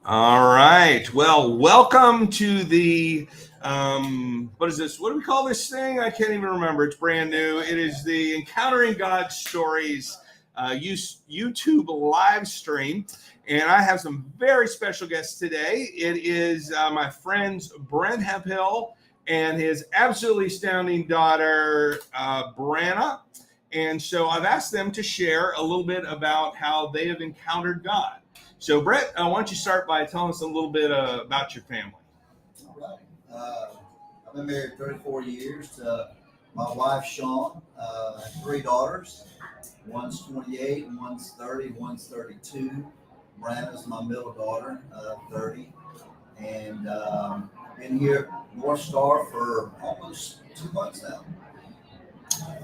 All right. Well, welcome to the what is this? What do we call this thing? I can't even remember. It's brand new. It is the Encountering God Stories YouTube live stream. And I have some very special guests today. It is my friends Brett Hemphill and his absolutely astounding daughter, Brannah. And so I've asked them to share a little bit about how they have encountered God. So, Brett, why don't you start by telling us a little bit about your family? All right. I've been married 34 years to my wife, Sean. I have three daughters. One's 28, one's 30, one's 32. Brannah's my middle daughter, 30. And been here at Northstar for almost 2 months now.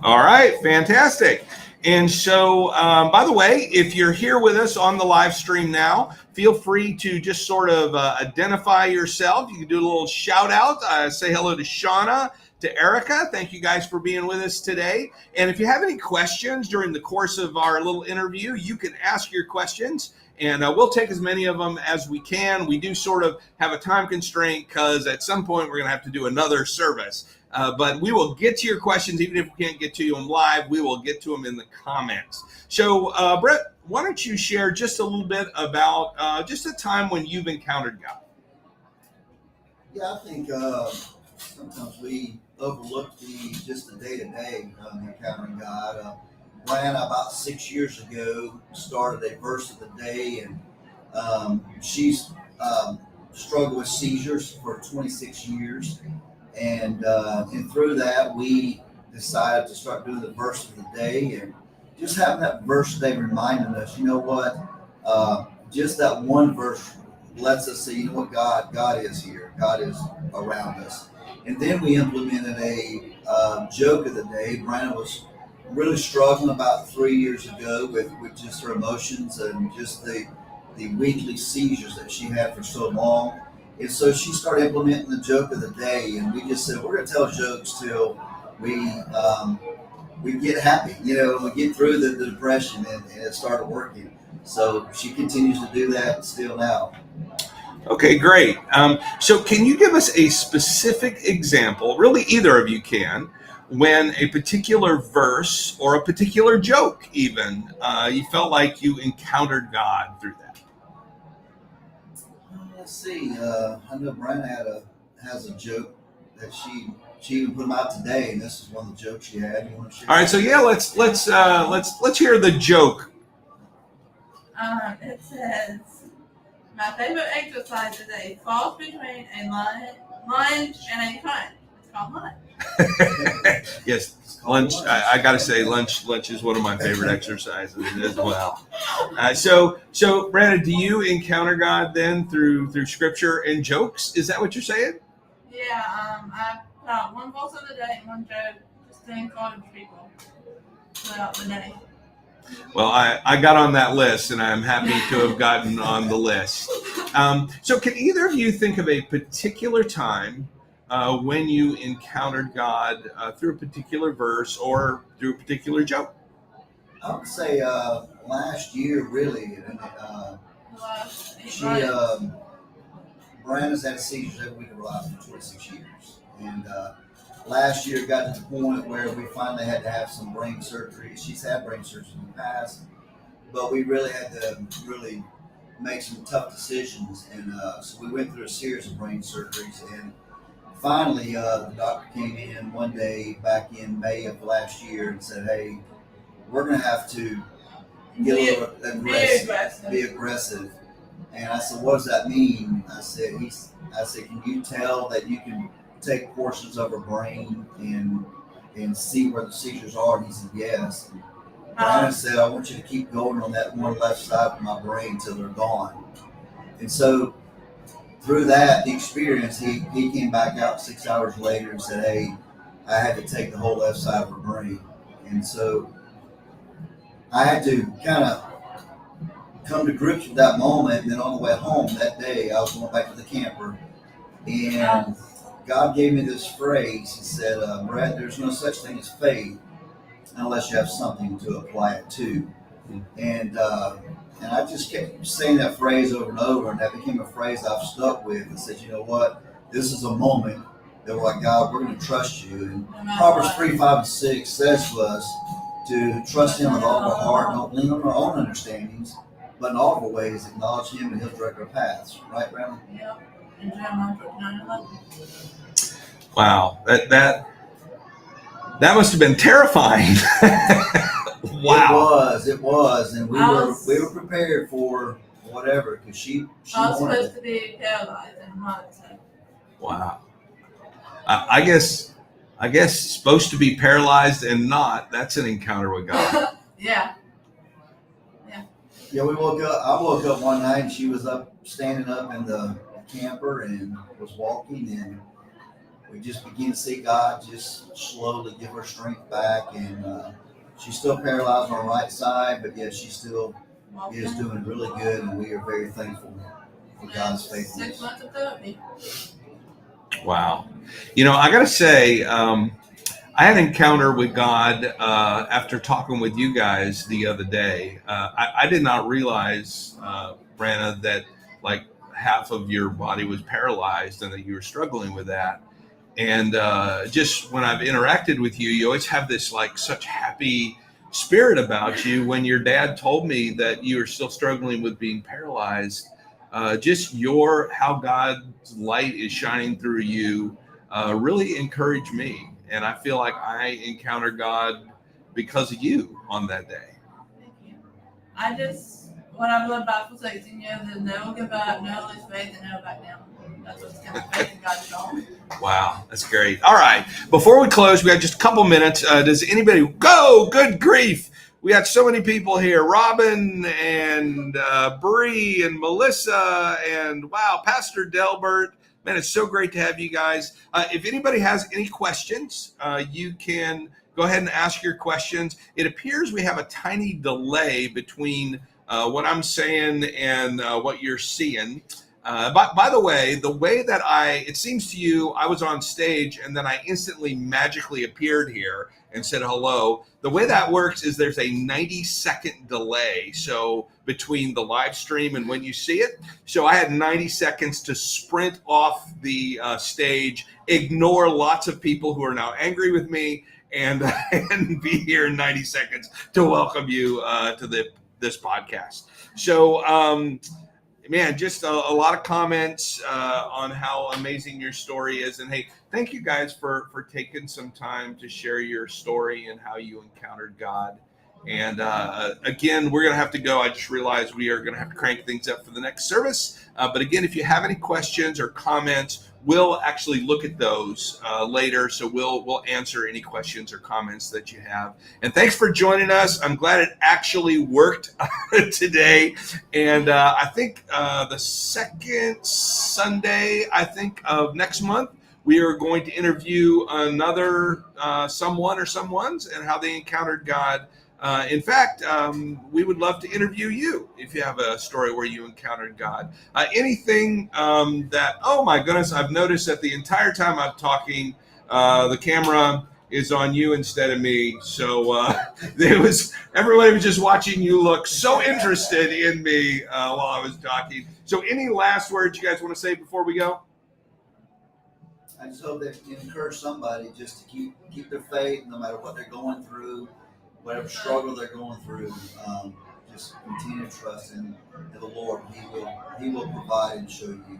All right, fantastic. And so, by the way, if you're here with us on the live stream now, feel free to just sort of identify yourself. You can do a little shout out, say hello to Shauna, to Erica. Thank you guys for being with us today. And if you have any questions during the course of our little interview, you can ask your questions. And we'll take as many of them as we can. We do sort of have a time constraint because at some point we're going to have to do another service. But we will get to your questions, even if we can't get to them live. We will get to them in the comments. So, Brett, why don't you share just a little bit about just a time when you've encountered God? Yeah, I think sometimes we overlook the day-to-day encountering God. Brannah, about 6 years ago, started a verse of the day, and she's struggled with seizures for 26 years. And through that, we decided to start doing the verse of the day, and just having that verse of the day reminding us, you know what, just that one verse lets us say, you know what, God is here, God is around us. And then we implemented a joke of the day. Brannah was really struggling about 3 years ago with just her emotions and just the weekly seizures that she had for so long. And so she started implementing the joke of the day, and we just said we're going to tell jokes till we get happy, we get through the depression, and it started working. So she continues to do that still now. Okay, great. So, can you give us a specific example, really, either of you can, when a particular verse or a particular joke, even, you felt like you encountered God through that? Let's see. I know Brannah has a joke that she even put them out today, and this is one of the jokes she had. You want to share? All right, so yeah, let's hear the joke. It says, my favorite exercise is a cross between a lunge and a punt. It's called lunge. Yes, lunch. I got to say, lunch is one of my favorite exercises as well. So, Brandon, do you encounter God then through Scripture and jokes? Is that what you're saying? Yeah. I put out one verse of the day and one joke just to encourage people throughout the day. Well, I got on that list, and I'm happy to have gotten on the list. So, can either of you think of a particular time when you encountered God through a particular verse or through a particular joke? I would say last year, really. Brannah's had seizures every week of her life for 26 years. And last year it got to the point where we finally had to have some brain surgery. She's had brain surgery in the past, but we really had to make some tough decisions. And so we went through a series of brain surgeries. And finally, the doctor came in one day back in May of last year and said, hey, we're going to have to get a little aggressive, be aggressive. And I said, what does that mean? I said, can you tell that you can take portions of her brain and see where the seizures are? And he said, yes. Brannah said, I want you to keep going on that one left side of my brain till they're gone. And so through that, the experience, he came back out 6 hours later and said, hey, I had to take the whole left side of her brain. And so I had to kind of come to grips with that moment. And then on the way home that day, I was going back to the camper, and God gave me this phrase. He said, Brett, there's no such thing as faith unless you have something to apply it to. And And I just kept saying that phrase over and over, and that became a phrase I've stuck with and said, you know what? This is a moment that we're like, God, we're going to trust you. And Proverbs 3, 5, and 6 says to us to trust him with all of our heart, don't lean on our own understandings, but in all of our ways acknowledge him and he'll direct our paths. Right, Brandon? Yep. And Jeremiah 9:11. Wow, that must have been terrifying. Wow. It was, and we were prepared for whatever, because she I was wanted supposed it. to be paralyzed and not. So. Wow. I guess supposed to be paralyzed and not. That's an encounter with God. Yeah. Yeah, we woke up. I woke up one night and she was standing up in the camper and was walking, and we just began to see God just slowly give her strength back, and she's still paralyzed on the right side, but yeah, she still is doing really good, and we are very thankful for God's faithfulness. 6 months of therapy. Wow. You know, I got to say, I had an encounter with God after talking with you guys the other day. I did not realize, Brannah, that like half of your body was paralyzed and that you were struggling with that. And just when I've interacted with you, you always have this like such happy spirit about you. When your dad told me that you were still struggling with being paralyzed, just how God's light is shining through you really encouraged me. And I feel like I encountered God because of you on that day. Thank you. What I've lived by for 16 years is never give up, no lose faith, and never back down. That's what's going to faith in God's call. Wow, that's great. All right. Before we close, we have just a couple minutes. Does anybody go? Good grief. We got so many people here. Robin and Bree and Melissa and wow, Pastor Delbert. Man, it's so great to have you guys. If anybody has any questions, you can go ahead and ask your questions. It appears we have a tiny delay between what I'm saying and what you're seeing. By the way that it seems to you, I was on stage and then I instantly magically appeared here and said hello. The way that works is there's a 90-second delay. So between the live stream and when you see it. So I had 90 seconds to sprint off the stage, ignore lots of people who are now angry with me, and be here in 90 seconds to welcome you to this podcast. So, man, just a lot of comments on how amazing your story is. And hey, thank you guys for taking some time to share your story and how you encountered God. And again, we're going to have to go. I just realized we are going to have to crank things up for the next service. But again, if you have any questions or comments, we'll actually look at those later. So we'll answer any questions or comments that you have. And thanks for joining us. I'm glad it actually worked today. And I think the second Sunday, of next month, we are going to interview another someone or someones and how they encountered God. In fact, we would love to interview you if you have a story where you encountered God. Anything that, oh my goodness, I've noticed that the entire time I'm talking, the camera is on you instead of me. So everybody was just watching you look so interested in me while I was talking. So any last words you guys want to say before we go? I just hope that you encourage somebody just to keep their faith no matter what they're going through. Whatever struggle they're going through, just continue to trust in the Lord. He will provide and show you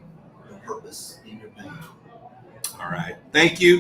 the purpose in your pain. All right. Thank you.